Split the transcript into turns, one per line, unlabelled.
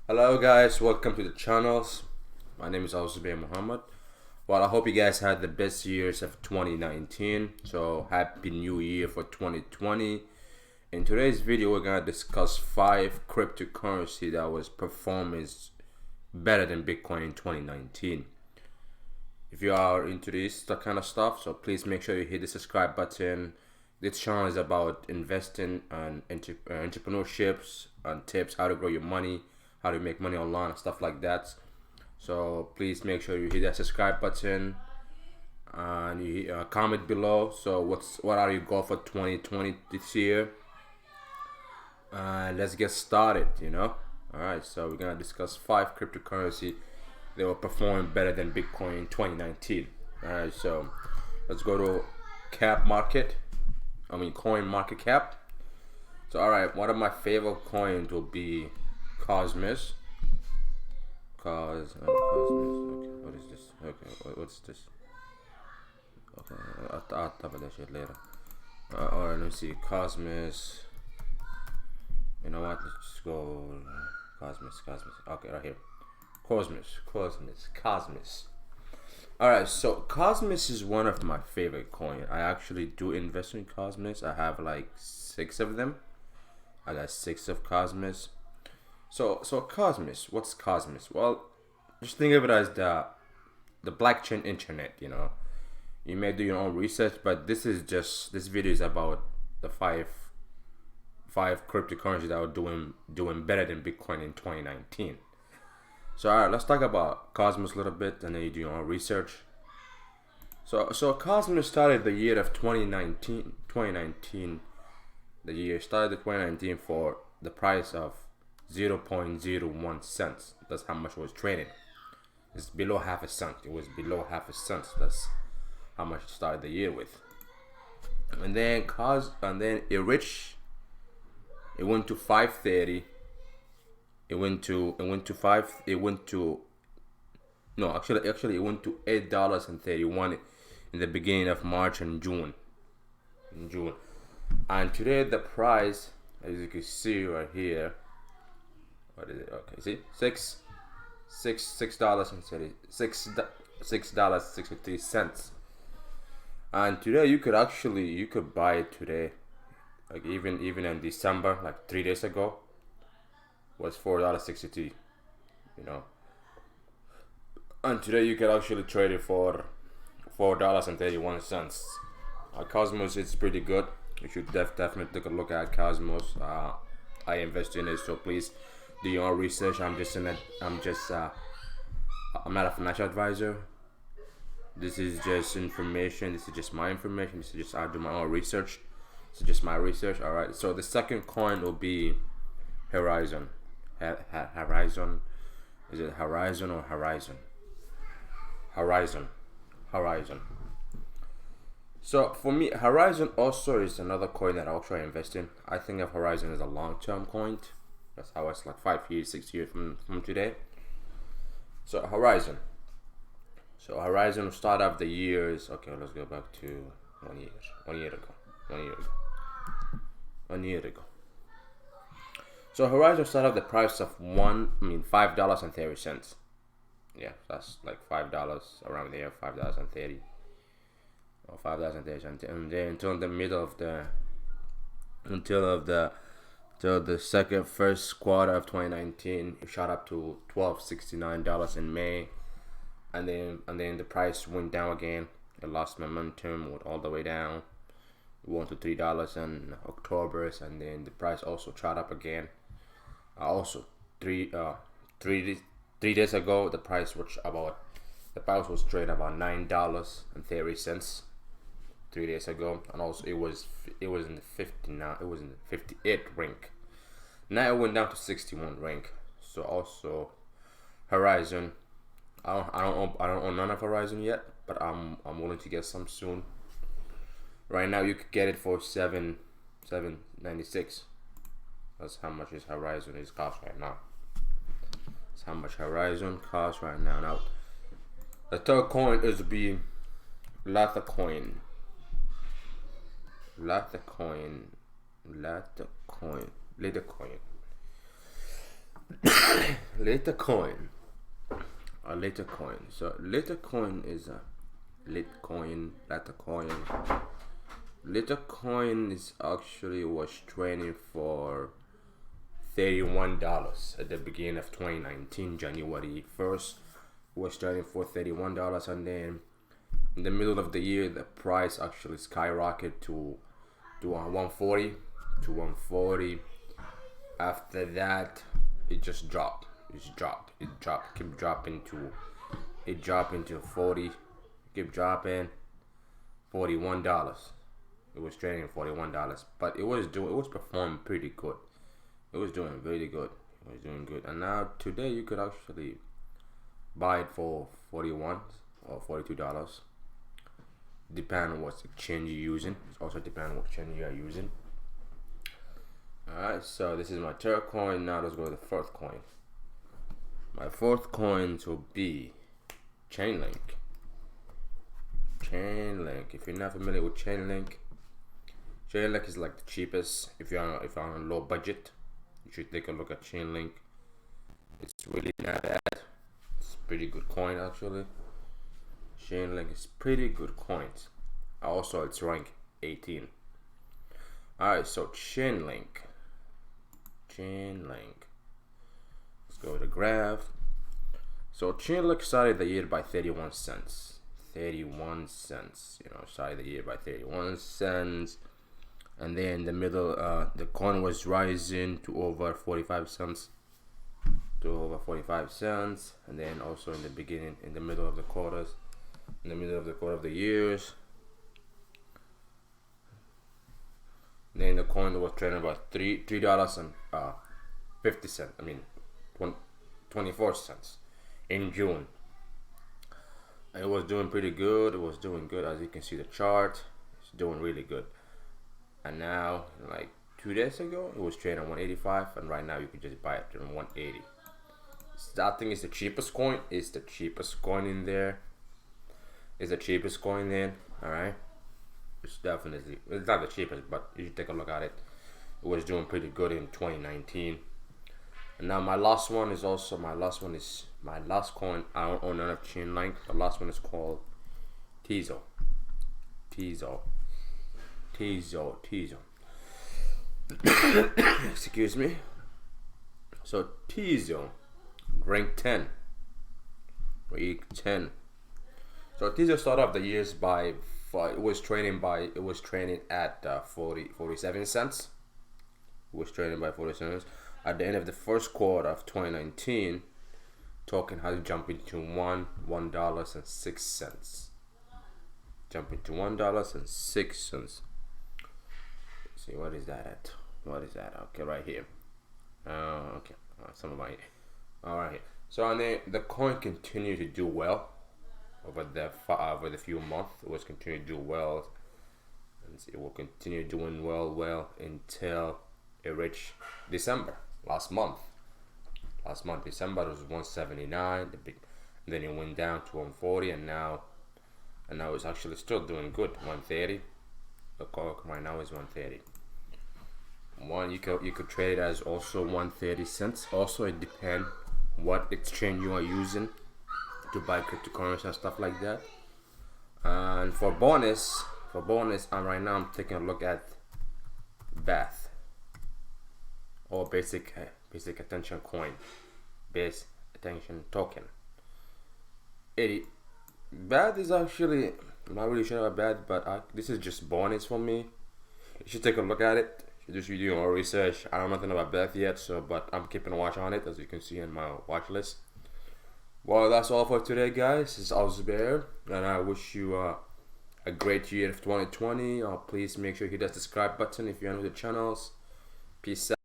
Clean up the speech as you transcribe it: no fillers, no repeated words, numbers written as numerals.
Hello guys, welcome to the channels. My name is Elzebeir Mohamed. Well, I hope you guys had the best years of 2019. So happy new year for 2020. In today's video, we're gonna discuss 5 cryptocurrency that was performing better than Bitcoin in 2019. If you are into that kind of stuff, so please make sure you hit the subscribe button. This channel is about investing and entrepreneurships and tips, how to grow your money, how to make money online and stuff like that. So please make sure you hit that subscribe button and you comment below. So what are your goals for 2020 this year? Let's get started. All right. So we're gonna discuss 5 cryptocurrency that were performing better than Bitcoin in 2019. All right. So let's go to coin market cap. So all right, one of my favorite coins will be Cosmos. Cosmos. Okay, what is this? Okay, what's this? Okay, I'll talk about that shit later. Alright, let me see. Cosmos. You know what? Let's just go. Cosmos. Okay, right here. Cosmos. Alright, so Cosmos is one of my favorite coins. I actually do invest in Cosmos. I have like 6 of them. I got 6 of Cosmos. So Cosmos, what's Cosmos? Well, just think of it as the blockchain internet. You may do your own research, but this video is about the five cryptocurrencies that are doing better than Bitcoin in 2019. So alright, let's talk about Cosmos a little bit, and then you do your own research. So Cosmos started the year of 2019. The year started 2019 for the price of 0.01 cents. That's how much it was trading. It's below half a cent. It was below half a cent. That's how much it started the year with. And then it reached. It went to 5.30. It went to $8.31 in the beginning of March and June. And today the price, as you can see right here. What is it? Okay, see, $6.63. And today you could buy it today, like even in December, like 3 days ago, was $4.63. And today you could actually trade it for $4.31. Cosmos is pretty good. You should definitely take a look at Cosmos. I invest in it, so please do your own research. I'm not a financial advisor. This is just information. This is just my information. I do my own research. This is just my research. All right. So the second coin will be Horizon. Horizon. Is it Horizon or Horizon? Horizon. So for me, Horizon also is another coin that I also invest in. I think of Horizon as a long-term coin. That's how it's like 5 years, 6 years from today. So Horizon will start off the years. Okay, let's go back to 1 year. 1 year ago. So Horizon started off the price of $5.30. Yeah, that's like $5 around there, $5.30. Or $5.30, and then until the first quarter of 2019, it shot up to $12.69 in May, and then the price went down again. It lost momentum, went all the way down. It went to $3 in October, and then the price also shot up again. Also, three days ago, the price was trading about $9.30. 3 days ago, and also it was in the 59. It was in the 58 rank. Now it went down to 61 rank. So also Horizon. I don't own none of Horizon yet, but I'm willing to get some soon. Right now you could get it for $7.96. That's how much Horizon cost right now. That's how much Horizon costs right now. Now the third coin is be Litecoin. Litecoin. A Litecoin. So Litecoin is a Litecoin. Litecoin is actually was trading for $31 at the beginning of 2019, January 1st. Was trading for $31, and then in the middle of the year, the price actually skyrocketed to 140 to 140. After that, it just dropped. It dropped. Keep dropping to. It dropped into 40. Keep dropping. $41. It was trading $41, but it was performing pretty good. It was doing really good. It was doing good, and now today you could actually buy it for $41 or $42. Depend on what exchange you're using. It also depends on what exchange you are using. Alright, so this is my third coin. Now let's go to the fourth coin. My fourth coin will be Chainlink. Chainlink. If you're not familiar with Chainlink is like the cheapest. If you're on a low budget, you should take a look at Chainlink. It's really not bad. It's a pretty good coin actually. Chainlink is pretty good coins. Also, it's rank 18. Alright, so Chainlink. Let's go to the graph. So Chainlink started the year by 31 cents. 31 cents. Started the year by 31 cents. And then in the middle, the coin was rising to over 45 cents. And then also in the beginning, in the middle of the quarter of the years. Then the coin was trading about $3 and 50 cents. 24 cents in June. And it was doing pretty good. It was doing good, as you can see the chart. It's doing really good. And now, like 2 days ago, it was trading at 185, and right now you can just buy it at 180. That thing is the cheapest coin. It's the cheapest coin in there. Alright. It's not the cheapest, but you should take a look at it. It was doing pretty good in 2019. And now my last coin. I don't own none of Chainlink. The last one is called Tzone. Excuse me. So Tzone, rank 10. So Tzone started off the years by it was trading at 47 cents. It was trading by 47 cents. At the end of the first quarter of 2019, token has jumped into $1.06. Jumping to $1.06. See, what is that at? Okay, right here. Okay, some of my. All right. So and then the coin continued to do well over the few months. It was continuing to do well, and it will continue doing well until it reached December. Last month, December, it was 179. Then it went down to 140, and now it's actually still doing good. 130. The coin right now is 130. You could trade it as also 130 cents. Also, it depends what exchange you are using to buy cryptocurrency and stuff like that. And for bonus, right now I'm taking a look at BATH, or basic attention coin, base attention token. BATH is actually, I'm not really sure about BATH, but this is just bonus for me. You should take a look at it. You should just do your research. I don't know nothing about BATH yet, but I'm keeping a watch on it, as you can see in my watch list. Well, that's all for today, guys. This is Elzebeir, and I wish you a great year of 2020. Please make sure you hit that subscribe button if you're new to the channels. Peace out.